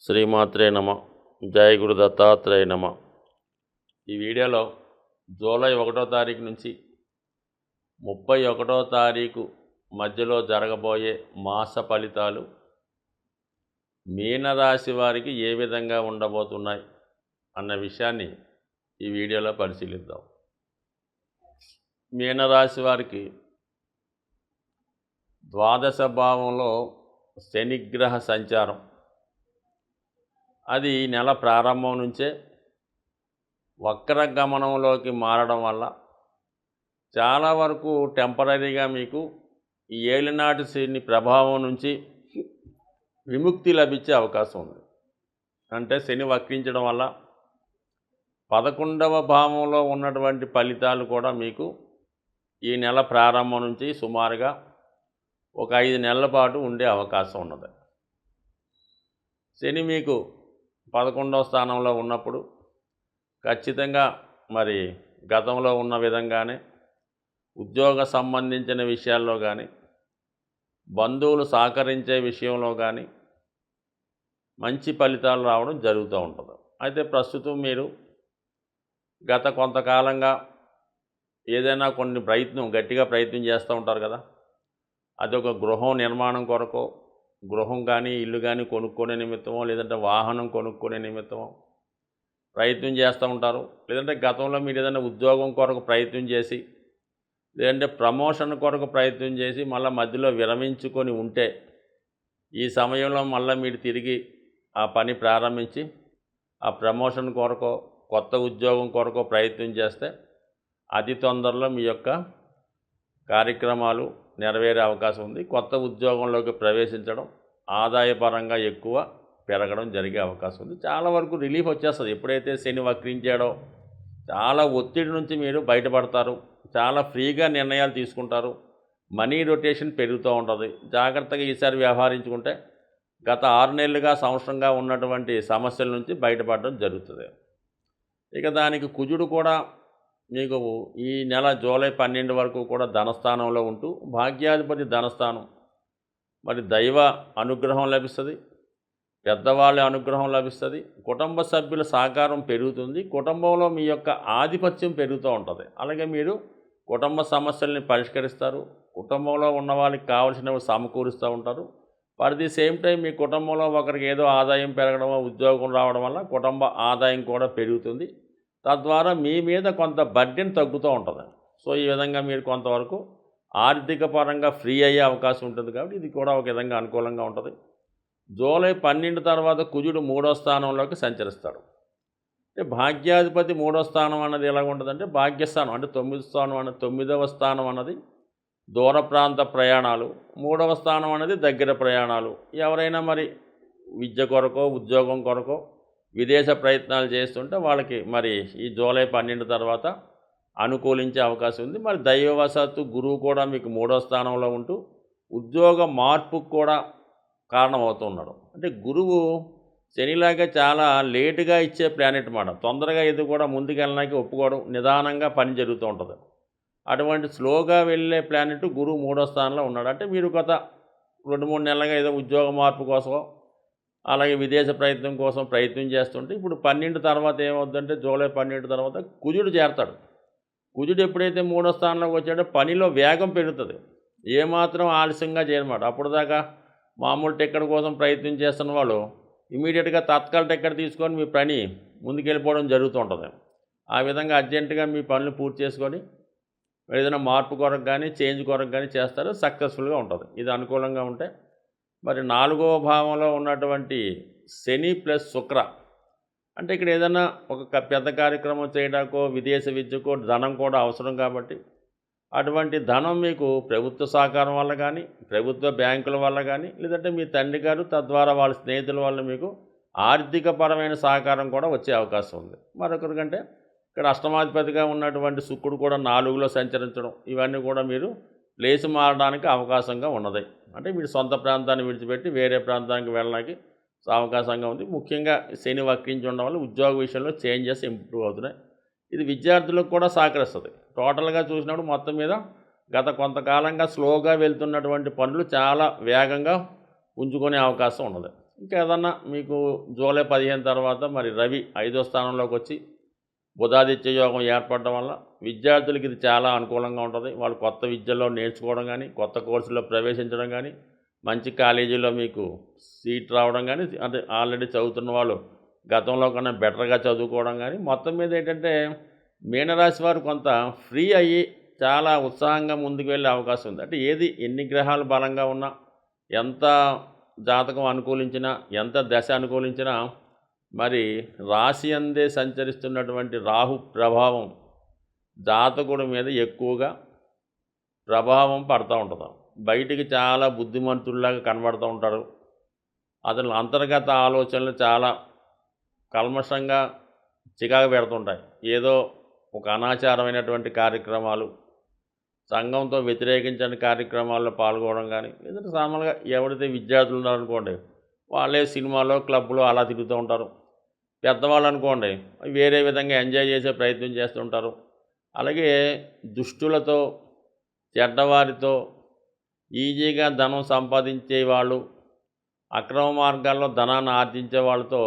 శ్రీమాత్రే నమ. జయ గురు దత్తాత్రేయ నమ. ఈ వీడియోలో జూలై 1వ తారీఖు నుంచి 31వ తారీఖు మధ్యలో జరగబోయే మాస ఫలితాలు మీనరాశి వారికి ఏ విధంగా ఉండబోతున్నాయి అన్న విషయాన్ని ఈ వీడియోలో పరిశీలిద్దాం. మీనరాశి వారికి ద్వాదశ భావంలో శనిగ్రహ సంచారం అది నెల ప్రారంభం నుంచే వక్ర గమనంలోకి మారడం వల్ల చాలా వరకు టెంపరీగా మీకు ఈ ఏలినాటి శని ప్రభావం నుంచి విముక్తి లభించే అవకాశం ఉంది. అంటే శని వక్రించడం వల్ల 11వ భావంలో ఉన్నటువంటి ఫలితాలు కూడా మీకు ఈ నెల ప్రారంభం నుంచి సుమారుగా ఒక 5 నెలల పాటు ఉండే అవకాశం ఉన్నది. శని మీకు 11వ స్థానంలో ఉన్నప్పుడు ఖచ్చితంగా మరి గతంలో ఉన్న విధంగానే ఉద్యోగ సంబంధించిన విషయాల్లో కానీ బంధువులు సహకరించే విషయంలో కానీ మంచి ఫలితాలు రావడం జరుగుతూ ఉంటుంది. అయితే ప్రస్తుతం మీరు గత కొంతకాలంగా ఏదైనా గట్టిగా ప్రయత్నం చేస్తూ ఉంటారు కదా. అదొక గృహం నిర్మాణం కొరకు, గృహం కానీ ఇల్లు కానీ కొనుక్కునే నిమిత్తమో, లేదంటే వాహనం కొనుక్కునే నిమిత్తమో ప్రయత్నం చేస్తూ ఉంటారు. లేదంటే గతంలో మీరు ఏదైనా ఉద్యోగం కొరకు ప్రయత్నం చేసి, లేదంటే ప్రమోషన్ కొరకు ప్రయత్నం చేసి మళ్ళీ మధ్యలో విరమించుకొని ఉంటే ఈ సమయంలో మళ్ళీ మీరు తిరిగి ఆ పని ప్రారంభించి ఆ ప్రమోషన్ కొరకు, కొత్త ఉద్యోగం కొరకు ప్రయత్నం చేస్తే అతి తొందరలో మీ యొక్క కార్యక్రమాలు నెరవేరే అవకాశం ఉంది. కొత్త ఉద్యోగంలోకి ప్రవేశించడం, ఆదాయపరంగా ఎక్కువ పెరగడం జరిగే అవకాశం ఉంది. చాలా వరకు రిలీఫ్ వచ్చేస్తుంది. ఎప్పుడైతే శని వక్రించాడో చాలా ఒత్తిడి నుంచి మీరు బయటపడతారు. చాలా ఫ్రీగా నిర్ణయాలు తీసుకుంటారు. మనీ రొటేషన్ పెరుగుతూ ఉంటుంది. జాగ్రత్తగా ఈసారి వ్యవహరించుకుంటే గత 6 నెలలుగా సంవత్సరంగా ఉన్నటువంటి సమస్యల నుంచి బయటపడడం జరుగుతుంది. ఇక దానికి కుజుడు కూడా మీకు ఈ నెల జూలై 12 వరకు కూడా ధనస్థానంలో ఉంటూ, భాగ్యాధిపతి ధనస్థానం, మరి దైవ అనుగ్రహం లభిస్తుంది, పెద్దవాళ్ళ అనుగ్రహం లభిస్తుంది, కుటుంబ సభ్యుల సహకారం పెరుగుతుంది, కుటుంబంలో మీ యొక్క ఆధిపత్యం పెరుగుతూ ఉంటుంది. అలాగే మీరు కుటుంబ సమస్యల్ని పరిష్కరిస్తారు, కుటుంబంలో ఉన్న వాళ్ళకి కావాల్సినవి సమకూరుస్తూ ఉంటారు. ఫర్ ది సేమ్ టైం మీ కుటుంబంలో ఒకరికి ఏదో ఆదాయం పెరగడమో, ఉద్యోగం రావడం వల్ల కుటుంబ ఆదాయం కూడా పెరుగుతుంది. తద్వారా మీ మీద కొంత బర్డెన్ తగ్గుతూ ఉంటుంది. సో ఈ విధంగా మీరు కొంతవరకు ఆర్థిక పరంగా ఫ్రీ అయ్యే అవకాశం ఉంటుంది. కాబట్టి ఇది కూడా ఒక విధంగా అనుకూలంగా ఉంటుంది. జూలై 12 తర్వాత కుజుడు 3వ స్థానంలోకి సంచరిస్తాడు. అంటే భాగ్యాధిపతి 3వ స్థానం అన్నది ఎలా ఉంటుందంటే భాగ్యస్థానం, అంటే 9వ స్థానం అన్నది దూర ప్రాంత ప్రయాణాలు, 3వ స్థానం అనేది దగ్గర ప్రయాణాలు. ఎవరైనా మరి విద్య కొరకో, ఉద్యోగం కొరకో విదేశ ప్రయత్నాలు చేస్తుంటే వాళ్ళకి మరి ఈ జూలై 12 తర్వాత అనుకూలించే అవకాశం ఉంది. మరి దైవవశాత్తు గురువు కూడా మీకు 3వ స్థానంలో ఉంటూ ఉద్యోగ మార్పుకు కూడా కారణమవుతున్నాడు. అంటే గురువు శనిలాగా చాలా లేటుగా ఇచ్చే ప్లానెట్ మాట. తొందరగా ఇది కూడా ముందుకెళ్ళడానికి ఒప్పుకోవడం, నిదానంగా పని జరుగుతూ ఉంటుంది. అటువంటి స్లోగా వెళ్ళే ప్లానెట్ గురువు 3వ స్థానంలో ఉన్నాడు. అంటే మీరు గత 2-3 నెలలుగా ఏదో ఉద్యోగ మార్పు కోసం, అలాగే విదేశ ప్రయత్నం కోసం ప్రయత్నం చేస్తుంటే ఇప్పుడు 12 తర్వాత ఏమవుతుందంటే జూలై 12 తర్వాత కుజుడు చేరతాడు. కుజుడు ఎప్పుడైతే 3వ స్థానంలోకి వచ్చాడో పనిలో వేగం పెరుగుతుంది. ఏమాత్రం ఆలస్యంగా చేయనమాట. అప్పుడు దాకా మామూలు టికెట్ కోసం ప్రయత్నం చేస్తున్న వాళ్ళు ఇమీడియట్గా తత్కాల టికెట్ తీసుకొని మీ పని ముందుకెళ్ళిపోవడం జరుగుతూ ఉంటుంది. ఆ విధంగా అర్జెంటుగా మీ పనులు పూర్తి చేసుకొని ఏదైనా మార్పు కొరకు కానీ చేంజ్ కొరకు కానీ చేస్తారు. సక్సెస్ఫుల్గా ఉంటుంది. ఇది అనుకూలంగా ఉంటే మరి 4వ భావంలో ఉన్నటువంటి శని ప్లస్ శుక్ర, అంటే ఇక్కడ ఏదైనా ఒక పెద్ద కార్యక్రమం చేయడానికో, విదేశ విద్యకో ధనం కూడా అవసరం. కాబట్టి అటువంటి ధనం మీకు ప్రభుత్వ సహకారం వల్ల కానీ, ప్రభుత్వ బ్యాంకుల వల్ల కానీ, లేదంటే మీ తండ్రి గారు తద్వారా వాళ్ళ స్నేహితుల వల్ల మీకు ఆర్థికపరమైన సహకారం కూడా వచ్చే అవకాశం ఉంది. మరొకరికంటే ఇక్కడ అష్టమాధిపతిగా ఉన్నటువంటి శుక్రుడు కూడా 4లో సంచరించడం, ఇవన్నీ కూడా మీరు ప్లేస్ మారడానికి అవకాశంగా ఉన్నది. అంటే మీరు సొంత ప్రాంతాన్ని విడిచిపెట్టి వేరే ప్రాంతానికి వెళ్ళడానికి అవకాశంగా ఉంది. ముఖ్యంగా శని వక్రించి ఉండడం వల్ల ఉద్యోగ విషయంలో చేంజెస్ ఇంప్రూవ్ అవుతున్నాయి. ఇది విద్యార్థులకు కూడా సహకరిస్తుంది. టోటల్గా చూసినప్పుడు మొత్తం మీద గత కొంతకాలంగా స్లోగా వెళ్తున్నటువంటి పనులు చాలా వేగంగా పుంజుకునే అవకాశం ఉన్నది. ఇంకా ఏదన్నా మీకు జూలై 15 తర్వాత మరి రవి 5వ స్థానంలోకి వచ్చి బుధాదిత్య యోగం ఏర్పడడం వల్ల విద్యార్థులకి ఇది చాలా అనుకూలంగా ఉంటుంది. వాళ్ళు కొత్త విద్యలో నేర్చుకోవడం కానీ, కొత్త కోర్సుల్లో ప్రవేశించడం కానీ, మంచి కాలేజీలో మీకు సీట్ రావడం కానీ, అంటే ఆల్రెడీ చదువుతున్న వాళ్ళు గతంలో కన్నా బెటర్గా చదువుకోవడం కానీ, మొత్తం మీద ఏంటంటే మీనరాశి వారు కొంత ఫ్రీ అయ్యి చాలా ఉత్సాహంగా ముందుకు వెళ్ళే అవకాశం ఉంది. అంటే ఏది ఎన్ని గ్రహాలు బలంగా ఉన్నా, ఎంత జాతకం అనుకూలించినా, ఎంత దశ అనుకూలించినా మరి రాశి అందే సంచరిస్తున్నటువంటి రాహు ప్రభావం జాతకుడి మీద ఎక్కువగా ప్రభావం పడుతూ ఉంటుంది. బయటికి చాలా బుద్ధిమంతుల్లాగా కనబడుతూ ఉంటారు. అతని అంతర్గత ఆలోచనలు చాలా కల్మషంగా చికాకు పెడుతుంటాయి. ఏదో ఒక అనాచారమైనటువంటి కార్యక్రమాలు, సంఘంతో వ్యతిరేకించని కార్యక్రమాల్లో పాల్గొనడం కానీ, లేదంటే సామాన్యంగా ఎవరైతే విద్యార్థులు ఉన్నారనుకోండి, వాళ్ళే సినిమాలో క్లబ్లో అలా తిరుగుతూ ఉంటారు. పెద్దవాళ్ళు అనుకోండి వేరే విధంగా ఎంజాయ్ చేసే ప్రయత్నం చేస్తుంటారు. అలాగే దుష్టులతో, చెడ్డవారితో ఈజీగా ధనం సంపాదించే వాళ్ళు, అక్రమ మార్గాల్లో ధనాన్ని ఆర్జించే వాళ్ళతో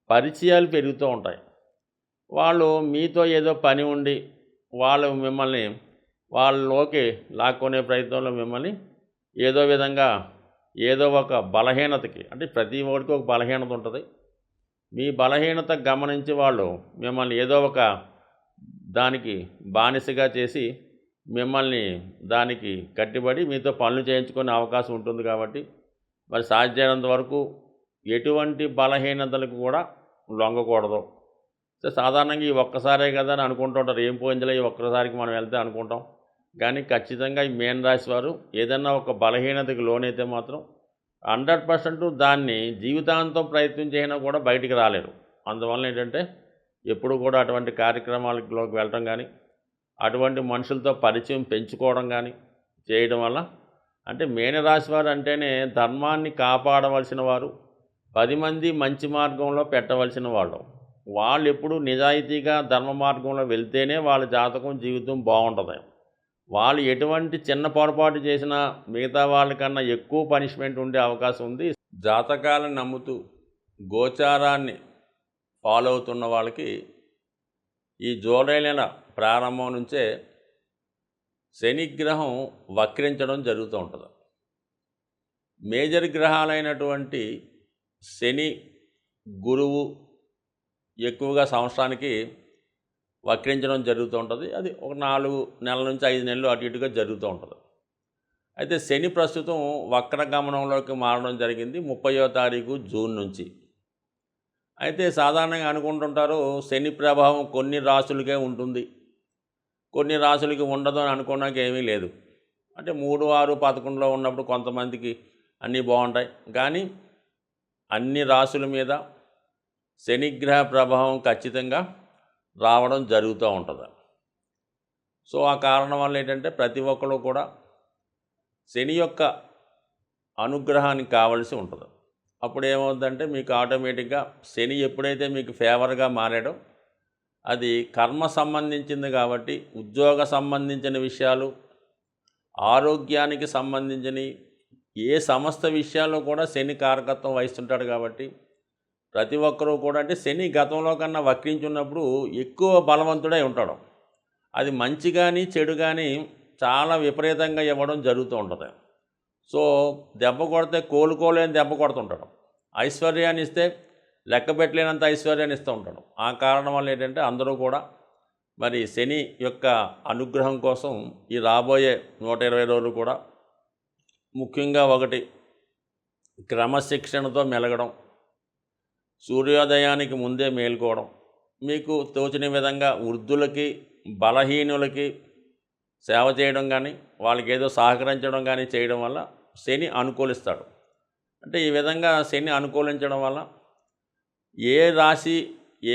పరిచయాలు పెరుగుతూ ఉంటాయి. వాళ్ళు మీతో ఏదో పని ఉండి వాళ్ళు మిమ్మల్ని వాళ్ళలోకి లాక్కునే ప్రయత్నంలో మిమ్మల్ని ఏదో విధంగా ఏదో ఒక బలహీనతకి, అంటే ప్రతి ఒక్కరికి ఒక బలహీనత ఉంటుంది. మీ బలహీనత గమనించి వాళ్ళు మిమ్మల్ని ఏదో ఒక దానికి బానిసగా చేసి మిమ్మల్ని దానికి కట్టుబడి మీతో పనులు చేయించుకునే అవకాశం ఉంటుంది. కాబట్టి మరి సాధ్యమైనంత వరకు ఎటువంటి బలహీనతలకు కూడా లొంగకూడదు. సో సాధారణంగా ఈ ఒక్కసారే కదా అని అనుకుంటూ ఉంటారు. ఏం పోయిందిలే ఈ ఒక్కసారికి మనం వెళ్తే అనుకుంటాం. కానీ ఖచ్చితంగా ఈ మీన రాశి వారు ఏదన్నా ఒక బలహీనతకి లోనైతే మాత్రం 100% దాన్ని జీవితాంతం ప్రయత్నం చేసినా కూడా బయటికి రాలేరు. అందువల్ల ఏంటంటే ఎప్పుడు కూడా అటువంటి కార్యక్రమాలలోకి వెళ్ళటం కానీ, అటువంటి మనుషులతో పరిచయం పెంచుకోవడం కానీ చేయడం వల్ల, అంటే మీనరాశి వారు అంటేనే ధర్మాన్ని కాపాడవలసిన వారు, 10 మంది మంచి మార్గంలో పెట్టవలసిన వాళ్ళు. వాళ్ళు ఎప్పుడు నిజాయితీగా ధర్మ మార్గంలో వెళ్తేనే వాళ్ళ జాతకం జీవితం బాగుంటుంది. వాళ్ళు ఎటువంటి చిన్న పొరపాటు చేసినా మిగతా వాళ్ళకన్నా ఎక్కువ పనిష్మెంట్ ఉండే అవకాశం ఉంది. జాతకాలను నమ్ముతూ గోచారాన్ని ఫాలో అవుతున్న వాళ్ళకి ఈ జూలై నెల ప్రారంభం నుంచే శనిగ్రహం వక్రించడం జరుగుతూ ఉంటుంది. మేజర్ గ్రహాలైనటువంటి శని, గురువు ఎక్కువగా సంవత్సరానికి వక్రించడం జరుగుతూ ఉంటుంది. అది ఒక 4 నెలల నుంచి 5 నెలలు అటు ఇటుగా జరుగుతూ ఉంటుంది. అయితే శని ప్రస్తుతం వక్రగమనంలోకి మారడం జరిగింది 30వ తారీఖు జూన్ నుంచి. అయితే సాధారణంగా అనుకుంటుంటారు శని ప్రభావం కొన్ని రాశులకే ఉంటుంది, కొన్ని రాశులకి ఉండదు అని అనుకోవడానికి ఏమీ లేదు. అంటే 3, 6, 11లో ఉన్నప్పుడు కొంతమందికి అన్నీ బాగుంటాయి. కానీ అన్ని రాశుల మీద శనిగ్రహ ప్రభావం ఖచ్చితంగా రావడం జరుగుతూ ఉంటుంది. సో ఆ కారణం వల్ల ఏంటంటే ప్రతి ఒక్కరు కూడా శని యొక్క అనుగ్రహానికి కావలసి ఉంటుంది. అప్పుడు ఏమవుతుందంటే మీకు ఆటోమేటిక్గా శని ఎప్పుడైతే మీకు ఫేవర్గా మారాడో అది కర్మ సంబంధించింది కాబట్టి ఉద్యోగ సంబంధించిన విషయాలు, ఆరోగ్యానికి సంబంధించిన ఏ సమస్త విషయాల్లో కూడా శని కారకత్వం వహిస్తుంటాడు. కాబట్టి ప్రతి ఒక్కరూ కూడా, అంటే శని గతంలో కన్నా వక్రించున్నప్పుడు ఎక్కువ బలవంతుడై ఉంటాడు. అది మంచి కానీ చెడు కానీ చాలా విపరీతంగా ఇవ్వడం జరుగుతూ ఉంటుంది. సో దెబ్బ కొడితే కోలుకోలేని దెబ్బ కొడుతుంటాడు. ఐశ్వర్యాన్ని ఇస్తే లెక్క పెట్టలేనంత ఐశ్వర్యాన్ని ఇస్తూ ఉంటాడు. ఆ కారణం వల్ల ఏంటంటే అందరూ కూడా మరి శని యొక్క అనుగ్రహం కోసం ఈ రాబోయే 120 రోజులు కూడా ముఖ్యంగా ఒకటి క్రమశిక్షణతో మెలగడం, సూర్యోదయానికి ముందే మేల్కోవడం, మీకు తోచిన విధంగా వృద్ధులకి, బలహీనులకి సేవ చేయడం కానీ, వాళ్ళకి ఏదో సహకరించడం కానీ చేయడం వల్ల శని అనుకూలిస్తాడు. అంటే ఈ విధంగా శని అనుకూలించడం వల్ల ఏ రాశి,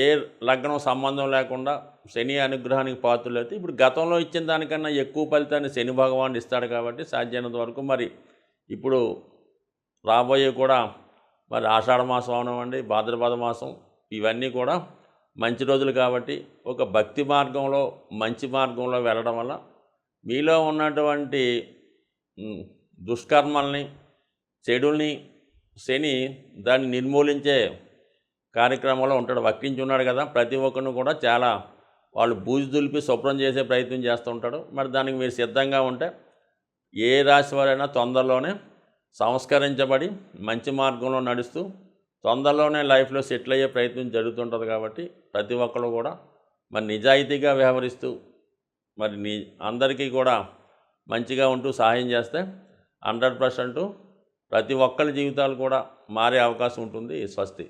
ఏ లగ్నం సంబంధం లేకుండా శని అనుగ్రహానికి పాత్రలైతే ఇప్పుడు గతంలో ఇచ్చిన దానికన్నా ఎక్కువ ఫలితాన్ని శని భగవానుడు ఇస్తాడు. కాబట్టి సాధ్యమైనంత వరకు మరి ఇప్పుడు రాబోయే కూడా మరి ఆషాఢ మాసం అవనివ్వండి, భాద్రపద మాసం, ఇవన్నీ కూడా మంచి రోజులు. కాబట్టి ఒక భక్తి మార్గంలో, మంచి మార్గంలో వెళ్ళడం వల్ల మీలో ఉన్నటువంటి దుష్కర్మల్ని, చెడుల్ని శని దాన్ని నిర్మూలించే కార్యక్రమంలో ఉంటాడు, వక్రించి ఉన్నాడు కదా. ప్రతి ఒక్కరిని కూడా చాలా వాళ్ళు బూజు దులిపి శుభ్రం చేసే ప్రయత్నం చేస్తూ ఉంటాడు. మరి దానికి మీరు సిద్ధంగా ఉంటే ఏ రాశి వారైనా తొందరలోనే సంస్కరించబడి మంచి మార్గంలో నడుస్తూ తొందరలోనే లైఫ్లో సెటిల్ అయ్యే ప్రయత్నం జరుగుతుంటుంది. కాబట్టి ప్రతి ఒక్కరు కూడా మరి నిజాయితీగా వ్యవహరిస్తూ మరి అందరికీ కూడా మంచిగా ఉంటూ సహాయం చేస్తే 100% ప్రతి ఒక్కరి జీవితాలు కూడా మారే అవకాశం ఉంటుంది. స్వస్తి.